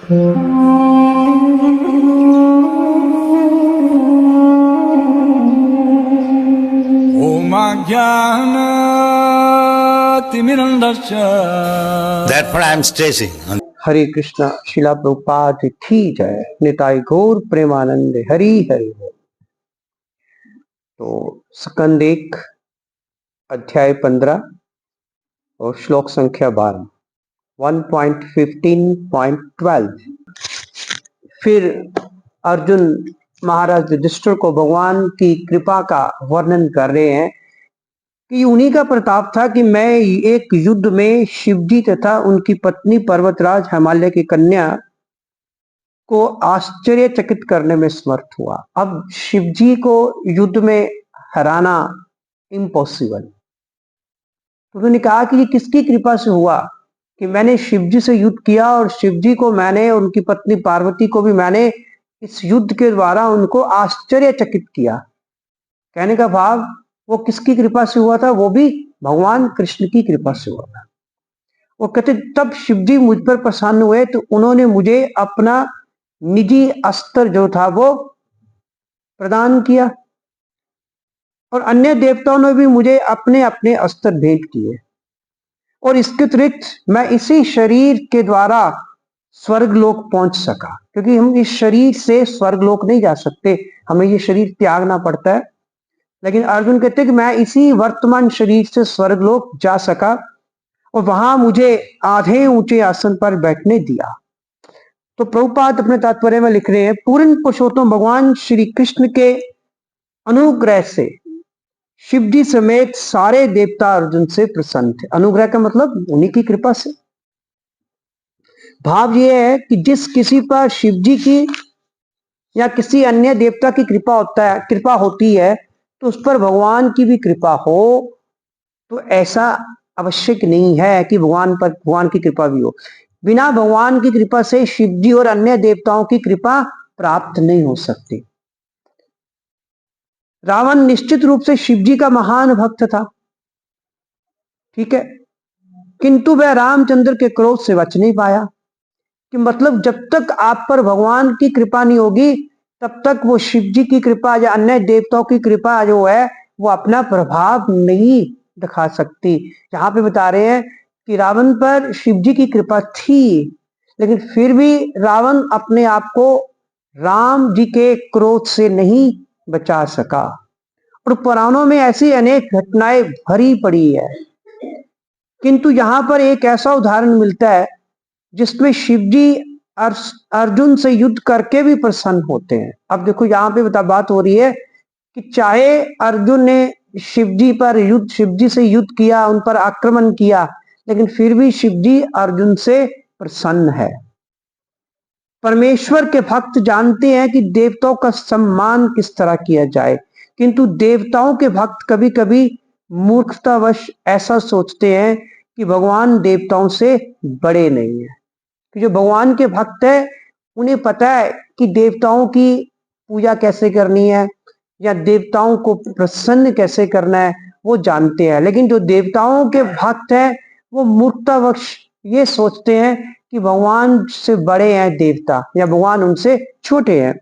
Therefore, I am stressing. हरे कृष्णा। शिला प्रभुपाद की जय। निताई गौर प्रेमानंद हरि हरि। तो स्कंद 1 अध्याय 15 और श्लोक संख्या 12 1.15.12। फिर अर्जुन महाराज युधिष्ठिर को भगवान की कृपा का वर्णन कर रहे हैं कि उन्हीं का प्रताप था कि मैं एक युद्ध में शिवजी तथा उनकी पत्नी पर्वतराज हिमालय की कन्या को आश्चर्यचकित करने में समर्थ हुआ। अब शिवजी को युद्ध में हराना इम्पॉसिबल। तो उन्होंने कहा कि ये किसकी कृपा से हुआ कि मैंने शिवजी से युद्ध किया और शिवजी को मैंने, उनकी पत्नी पार्वती को भी मैंने इस युद्ध के द्वारा उनको आश्चर्यचकित किया। कहने का भाव वो किसकी कृपा से हुआ था? वो भी भगवान कृष्ण की कृपा से हुआ था। वो कहते तब शिवजी मुझ पर प्रसन्न हुए तो उन्होंने मुझे अपना निजी अस्त्र जो था वो प्रदान किया और अन्य देवताओं ने भी मुझे अपने अपने अस्त्र भेंट किए। और इसके अतिरिक्त मैं इसी शरीर के द्वारा स्वर्गलोक पहुंच सका, क्योंकि हम इस शरीर से स्वर्गलोक नहीं जा सकते, हमें ये शरीर त्यागना पड़ता है। लेकिन अर्जुन कहते कि मैं इसी वर्तमान शरीर से स्वर्गलोक जा सका और वहां मुझे आधे ऊंचे आसन पर बैठने दिया। तो प्रभुपाद अपने तात्पर्य में लिख रहे हैं, पूर्ण पुरुषोत्तम भगवान श्री कृष्ण के अनुग्रह से शिवजी समेत सारे देवता अर्जुन से प्रसन्न थे। अनुग्रह का मतलब उन्हीं की कृपा से। भाव यह है कि जिस किसी पर शिवजी की या किसी अन्य देवता की कृपा होती है तो उस पर भगवान की भी कृपा हो। तो ऐसा आवश्यक नहीं है कि भगवान की कृपा भी हो। बिना भगवान की कृपा से शिवजी और अन्य देवताओं की कृपा प्राप्त नहीं हो सकती। रावण निश्चित रूप से शिवजी का महान भक्त था, ठीक है, किंतु वह रामचंद्र के क्रोध से बच नहीं पाया। कि मतलब जब तक आप पर भगवान की कृपा नहीं होगी तब तक वो शिवजी की कृपा या अन्य देवताओं की कृपा जो है वो अपना प्रभाव नहीं दिखा सकती। जहां पे बता रहे हैं कि रावण पर शिवजी की कृपा थी, लेकिन फिर भी रावण अपने आप को राम जी के क्रोध से नहीं बचा सका। और पुराणों में ऐसी अनेक घटनाएं भरी पड़ी है, किंतु यहाँ पर एक ऐसा उदाहरण मिलता है जिसमें शिवजी अर्जुन से युद्ध करके भी प्रसन्न होते हैं। अब देखो यहाँ पे बात हो रही है कि चाहे अर्जुन ने शिवजी से युद्ध किया, उन पर आक्रमण किया, लेकिन फिर भी शिवजी अर्जुन से प्रसन्न है। परमेश्वर के भक्त जानते हैं कि देवताओं का सम्मान किस तरह किया जाए, किंतु देवताओं के भक्त कभी कभी मूर्खतावश ऐसा सोचते हैं कि भगवान देवताओं से बड़े नहीं है। कि जो भगवान के भक्त है उन्हें पता है कि देवताओं की पूजा कैसे करनी है या देवताओं को प्रसन्न कैसे करना है, वो जानते हैं। लेकिन जो देवताओं के भक्त हैं वो मूर्खतावश ये सोचते हैं कि भगवान से बड़े हैं देवता या भगवान उनसे छोटे हैं।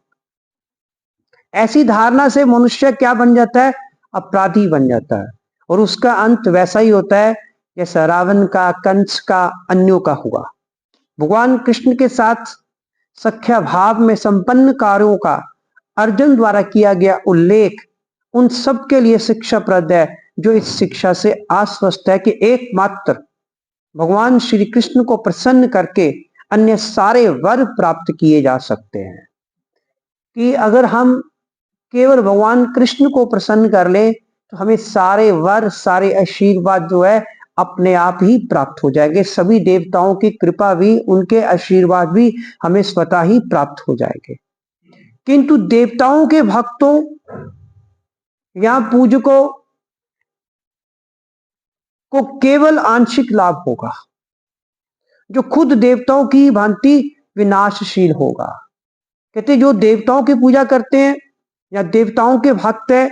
ऐसी धारणा से मनुष्य क्या बन जाता है? अपराधी बन जाता है और उसका अंत वैसा ही होता है जैसा रावण का, कंस का, अन्यों का हुआ। भगवान कृष्ण के साथ सख्या भाव में संपन्न कार्यों का अर्जुन द्वारा किया गया उल्लेख उन सब के लिए शिक्षाप्रद है जो इस शिक्षा से आश्वस्त है कि एकमात्र भगवान श्री कृष्ण को प्रसन्न करके अन्य सारे वर प्राप्त किए जा सकते हैं। कि अगर हम केवल भगवान कृष्ण को प्रसन्न कर ले तो हमें सारे वर, सारे आशीर्वाद जो है अपने आप ही प्राप्त हो जाएंगे। सभी देवताओं की कृपा भी, उनके आशीर्वाद भी हमें स्वतः ही प्राप्त हो जाएंगे। किंतु देवताओं के भक्तों या पूजकों को केवल आंशिक लाभ होगा, जो खुद देवताओं की भांति विनाशशील होगा। कहते जो देवताओं की पूजा करते हैं या देवताओं के भक्त हैं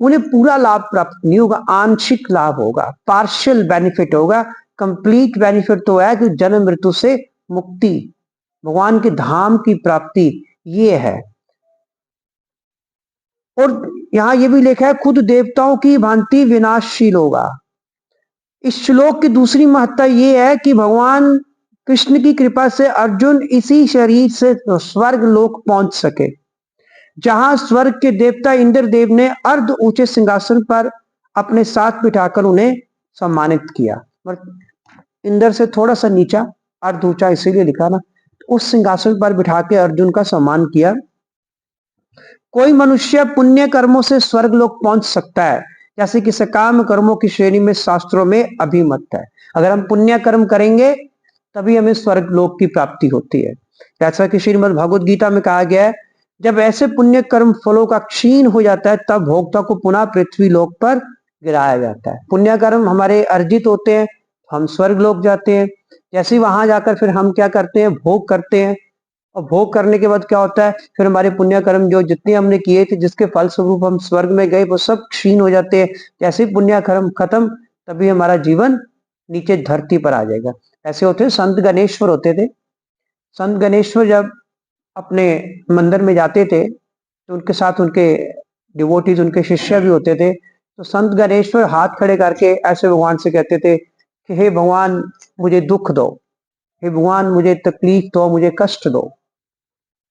उन्हें पूरा लाभ प्राप्त नहीं होगा, आंशिक लाभ होगा, पार्शियल बेनिफिट होगा। कंप्लीट बेनिफिट तो है कि जन्म मृत्यु से मुक्ति, भगवान के धाम की प्राप्ति ये है। और यहां ये भी लिखा है, खुद देवताओं की भांति विनाशशील होगा। इस श्लोक की दूसरी महत्ता ये है कि भगवान कृष्ण की कृपा से अर्जुन इसी शरीर से स्वर्ग लोक पहुंच सके, जहां स्वर्ग के देवता इंद्रदेव ने अर्ध ऊंचे सिंहासन पर अपने साथ बिठाकर उन्हें सम्मानित किया। इंद्र से थोड़ा सा नीचा, अर्ध ऊंचा इसीलिए लिखा ना, उस सिंहासन पर बिठा के अर्जुन का सम्मान किया। कोई मनुष्य पुण्य कर्मों से स्वर्ग लोक पहुंच सकता है, जैसे कि सकाम कर्मों की श्रेणी में शास्त्रों में अभिमत है। अगर हम पुण्य कर्म करेंगे तभी हमें स्वर्ग लोक की प्राप्ति होती है। जैसा कि श्रीमद् भगवद गीता में कहा गया है, जब ऐसे पुण्य कर्म फलों का क्षीण हो जाता है तब भोक्ता को पुनः पृथ्वी लोक पर गिराया जाता है। पुण्य कर्म हमारे अर्जित होते हैं, हम स्वर्ग लोक जाते हैं। जैसे ही वहां जाकर फिर हम क्या करते हैं, भोग करते हैं। और भोग करने के बाद क्या होता है, फिर हमारे पुण्य कर्म जो जितने हमने किए थे, जिसके फल स्वरूप हम स्वर्ग में गए, वो सब क्षीण हो जाते हैं। जैसे ही पुण्य कर्म खत्म, तभी हमारा जीवन नीचे धरती पर आ जाएगा। ऐसे होते संत गणेश्वर होते थे। संत गणेश्वर जब अपने मंदिर में जाते थे तो उनके साथ उनके डिवोटीज, उनके शिष्य भी होते थे। तो संत गणेश्वर हाथ खड़े करके ऐसे भगवान से कहते थे कि हे भगवान मुझे दुख दो, हे भगवान मुझे तकलीफ दो, मुझे कष्ट दो।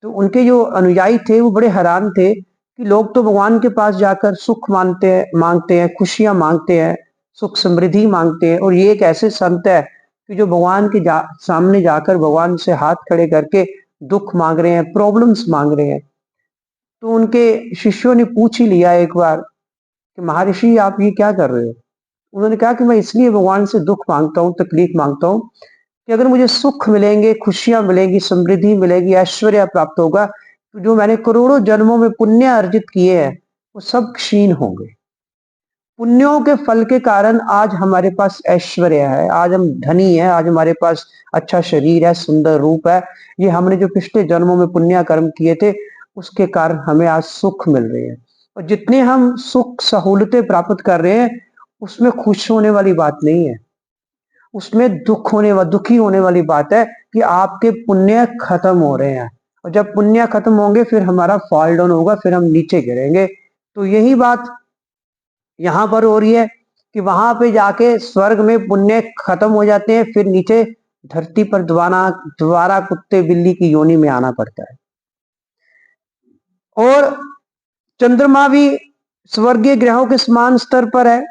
तो उनके जो अनुयायी थे वो बड़े हैरान थे कि लोग तो भगवान के पास जाकर सुख मांगते हैं, खुशियां मांगते हैं, सुख समृद्धि मांगते हैं, और ये एक ऐसे संत है कि जो भगवान के सामने जाकर भगवान से हाथ खड़े करके दुख मांग रहे हैं, प्रॉब्लम्स मांग रहे हैं। तो उनके शिष्यों ने पूछ ही लिया एक बार कि महर्षि आप ये क्या कर रहे हो। उन्होंने कहा कि मैं इसलिए भगवान से दुख मांगता हूँ, तकलीफ मांगता हूँ कि अगर मुझे सुख मिलेंगे, खुशियां मिलेंगी, समृद्धि मिलेगी, ऐश्वर्य प्राप्त होगा, तो जो मैंने करोड़ों जन्मों में पुण्य अर्जित किए हैं वो सब क्षीण होंगे। पुण्यों के फल के कारण आज हमारे पास ऐश्वर्य है, आज हम धनी हैं, आज हमारे पास अच्छा शरीर है, सुंदर रूप है। ये हमने जो पिछले जन्मों में पुण्य कर्म किए थे उसके कारण हमें आज सुख मिल रहे हैं। और जितने हम सुख सहूलतें प्राप्त कर रहे हैं उसमें खुश होने वाली बात नहीं है, उसमें दुखी होने वाली बात है कि आपके पुण्य खत्म हो रहे हैं। और जब पुण्य खत्म होंगे फिर हमारा फॉल डाउन होगा, फिर हम नीचे गिरेंगे। तो यही बात यहां पर हो रही है कि वहां पे जाके स्वर्ग में पुण्य खत्म हो जाते हैं, फिर नीचे धरती पर दोबारा कुत्ते बिल्ली की योनि में आना पड़ता है। और चंद्रमा भी स्वर्गीय ग्रहों के समान स्तर पर है।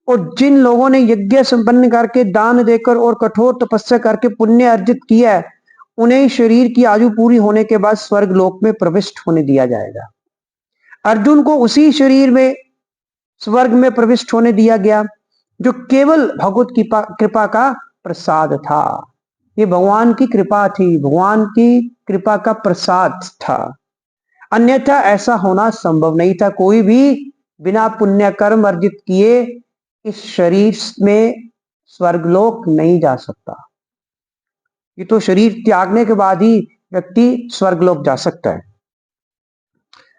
और जिन लोगों ने यज्ञ संपन्न करके, दान देकर और कठोर तपस्या करके पुण्य अर्जित किया है, उन्हें शरीर की आयु पूरी होने के बाद स्वर्ग लोक में प्रविष्ट होने दिया जाएगा। अर्जुन को उसी शरीर में स्वर्ग में प्रविष्ट होने दिया गया जो केवल भगवत कृपा का प्रसाद था। ये भगवान की कृपा थी, भगवान की कृपा का प्रसाद था, अन्यथा ऐसा होना संभव नहीं था। कोई भी बिना पुण्य कर्म अर्जित किए इस शरीर में स्वर्गलोक नहीं जा सकता। ये तो शरीर त्यागने के बाद ही व्यक्ति स्वर्गलोक जा सकता है।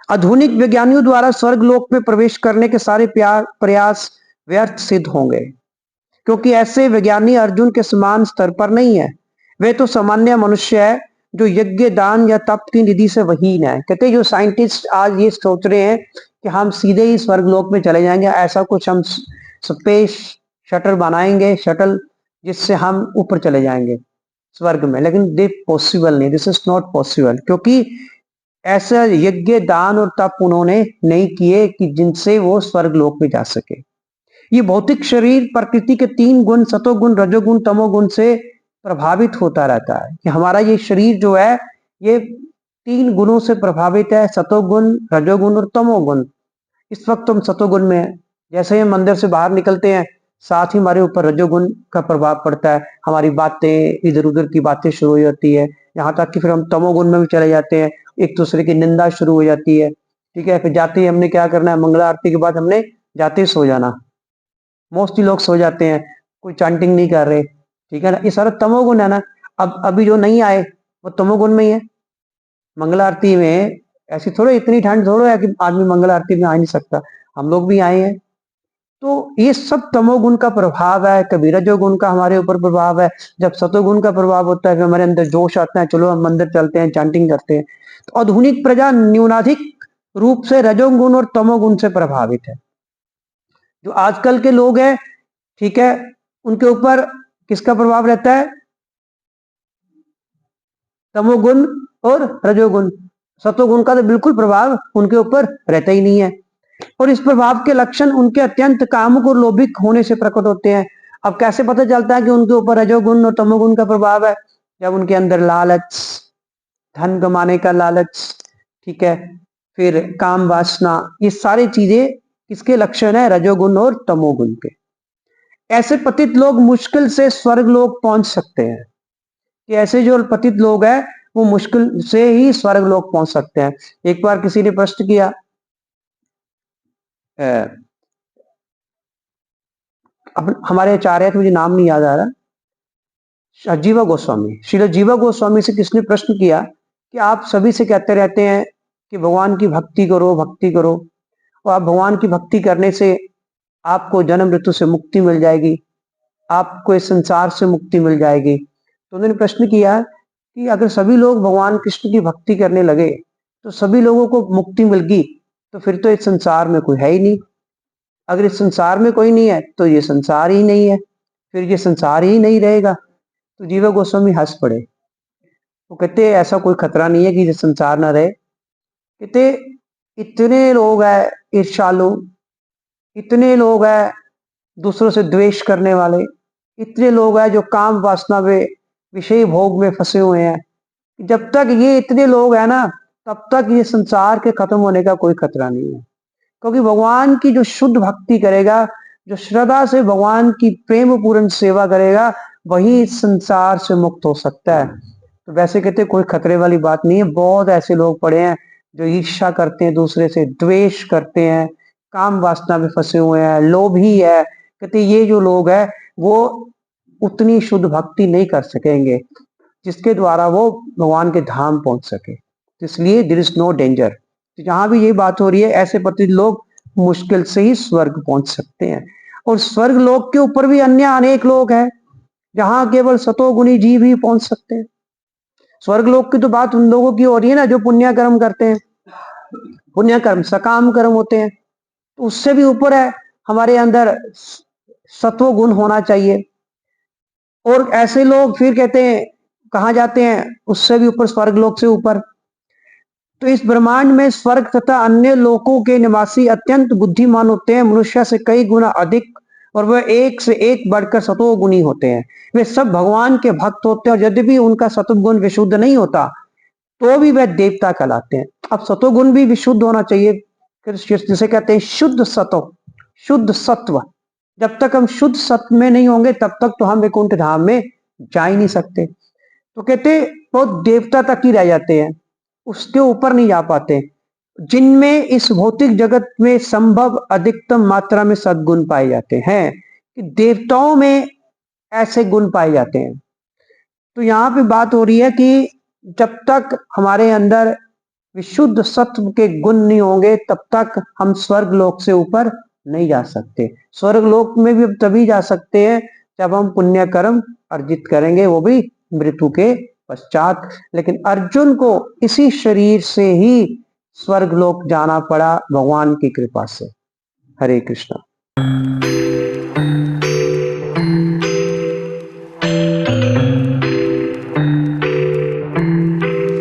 आधुनिक विज्ञानियों द्वारा स्वर्गलोक में प्रवेश करने के सारे प्रयास व्यर्थ सिद्ध होंगे, क्योंकि ऐसे विज्ञानी अर्जुन के समान स्तर पर नहीं है। वे तो सामान्य मनुष्य है जो यज्ञ, दान या तप की निधि से वहीन है। कहते जो साइंटिस्ट आज ये सोच रहे हैं कि हम सीधे ही स्वर्गलोक में चले जाएंगे, ऐसा कुछ हम स्पेस शटल बनाएंगे, शटल जिससे हम ऊपर चले जाएंगे स्वर्ग में, लेकिन दिस पॉसिबल नहीं, दिस इज नॉट पॉसिबल, क्योंकि ऐसा यज्ञ, दान और तप उन्होंने नहीं किए कि जिनसे वो स्वर्गलोक में जा सके। ये भौतिक शरीर प्रकृति के 3 गुण, सतोगुण, रजोगुण, तमोगुण से प्रभावित होता रहता है। कि हमारा ये शरीर जो है ये 3 गुणों से प्रभावित है, सतोगुण, रजोगुण और तमोगुण। इस वक्त हम सतोगुण में है। जैसे ही हम मंदिर से बाहर निकलते हैं साथ ही हमारे ऊपर रजोगुण का प्रभाव पड़ता है, हमारी बातें इधर उधर की बातें शुरू हो जाती है, यहाँ तक कि फिर हम तमोगुण में भी चले जाते हैं, एक दूसरे की निंदा शुरू हो जाती है। ठीक है, फिर जाते ही हमने क्या करना है, मंगला आरती के बाद हमने जाते ही सो जाना। मोस्टली लोग सो जाते हैं, कोई चैंटिंग नहीं कर रहे। ठीक है ना, ये सारा तमोगुण है ना। अब अभी जो नहीं आए वो तमोगुण में ही है। मंगला आरती में ऐसी थोड़ा, इतनी ठंड थोड़ा है कि आदमी मंगला आरती में आ नहीं सकता, हम लोग भी आए हैं। तो ये सब तमोगुण का प्रभाव है। कभी रजोगुण का हमारे ऊपर प्रभाव है। जब सतोगुण का प्रभाव होता है फिर हमारे अंदर जोश आता है, चलो हम मंदिर चलते हैं, चैंटिंग करते हैं। तो आधुनिक प्रजा न्यूनाधिक रूप से रजोगुण और तमोगुण से प्रभावित है। जो आजकल के लोग हैं, ठीक है, उनके ऊपर किसका प्रभाव रहता है? तमोगुण और रजोगुण। सतोगुण का तो बिल्कुल प्रभाव उनके ऊपर रहता ही नहीं है। और इस प्रभाव के लक्षण उनके अत्यंत कामुक और लोभिक होने से प्रकट होते हैं। अब कैसे पता चलता है कि उनके ऊपर रजोगुण और तमोगुण का प्रभाव है? जब उनके अंदर लालच, धन कमाने का लालच, ठीक है, फिर काम वासना, ये सारी चीजें किसके लक्षण है? रजोगुण और तमोगुण के। ऐसे पतित लोग मुश्किल से स्वर्ग लोक पहुंच सकते हैं। कि ऐसे जो पतित लोग हैं वो मुश्किल से ही स्वर्ग लोक पहुंच सकते हैं। एक बार किसी ने प्रश्न किया, अब हमारे आचार्य, मुझे नाम नहीं याद आ रहा, जीवा गोस्वामी, श्रील जीवा गोस्वामी से किसने प्रश्न किया कि आप सभी से कहते रहते हैं कि भगवान की भक्ति करो, भक्ति करो, और आप भगवान की भक्ति करने से आपको जन्म मृत्यु से मुक्ति मिल जाएगी, आपको इस संसार से मुक्ति मिल जाएगी। तो उन्होंने प्रश्न किया कि अगर सभी लोग भगवान कृष्ण की भक्ति करने लगे तो सभी लोगों को मुक्ति मिल गई, तो फिर तो इस संसार में कोई है ही नहीं। अगर इस संसार में कोई नहीं है तो ये संसार ही नहीं है, फिर ये संसार ही नहीं रहेगा। तो जीवा गोस्वामी हंस पड़े। वो कहते ऐसा कोई खतरा नहीं है कि ये संसार ना रहे। कहते इतने लोग हैं ईर्ष्यालु, इतने लोग हैं दूसरों से द्वेष करने वाले, इतने लोग हैं जो काम वासना में, विषय भोग में फंसे हुए हैं। जब तक ये इतने लोग हैं ना, तब तक ये संसार के खत्म होने का कोई खतरा नहीं है। क्योंकि भगवान की जो शुद्ध भक्ति करेगा, जो श्रद्धा से भगवान की प्रेम पूर्ण सेवा करेगा, वही इस संसार से मुक्त हो सकता है। तो वैसे कहते कोई खतरे वाली बात नहीं है। बहुत ऐसे लोग पड़े हैं जो ईर्ष्या करते हैं, दूसरे से द्वेष करते हैं, काम वासना में फंसे हुए हैं, लोभी है। कहते ये जो लोग हैं वो उतनी शुद्ध भक्ति नहीं कर सकेंगे जिसके द्वारा वो भगवान के धाम पहुंच सके। इसलिए देयर इज नो डेंजर। तो जहां भी ये बात हो रही है, ऐसे पतित लोग मुश्किल से ही स्वर्ग पहुंच सकते हैं। और स्वर्ग लोक के ऊपर भी अन्य अनेक लोग हैं जहां केवल सतोगुणी जीव ही पहुंच सकते हैं। स्वर्ग लोक की तो बात उन लोगों की हो रही है ना जो पुण्य कर्म करते हैं। पुण्य कर्म सकाम कर्म होते हैं, तो उससे भी ऊपर है हमारे अंदर सत्व गुण होना चाहिए। और ऐसे लोग फिर कहते हैं कहां जाते हैं? उससे भी ऊपर, स्वर्ग लोक से ऊपर। तो इस ब्रह्मांड में स्वर्ग तथा अन्य लोकों के निवासी अत्यंत बुद्धिमान होते हैं, मनुष्य से कई गुना अधिक, और वह एक से एक बढ़कर सतोगुणी होते हैं। वे सब भगवान के भक्त होते हैं, और यद्यपि उनका सतोगुण विशुद्ध नहीं होता तो भी वह देवता कहलाते हैं। अब सतोगुण भी विशुद्ध होना चाहिए, जिसे कहते हैं शुद्ध सतो, शुद्ध सत्व। जब तक हम शुद्ध सत्व में नहीं होंगे तब तक तो हम वैकुंठ धाम में जा ही नहीं सकते। तो कहते बहुत देवता तक ही रह जाते हैं, उसके ऊपर नहीं जा पाते, जिनमें इस भौतिक जगत में संभव अधिकतम मात्रा में सद्गुण पाए जाते हैं। कि देवताओं में ऐसे गुण पाए जाते हैं। तो यहाँ पे बात हो रही है कि जब तक हमारे अंदर विशुद्ध सत्व के गुण नहीं होंगे तब तक हम स्वर्ग लोक से ऊपर नहीं जा सकते। स्वर्ग लोक में भी तभी जा सकते हैं जब हम पुण्य कर्म अर्जित करेंगे, वो भी मृत्यु के पश्चात। लेकिन अर्जुन को इसी शरीर से ही स्वर्ग लोक जाना पड़ा भगवान की कृपा से। हरे कृष्णा।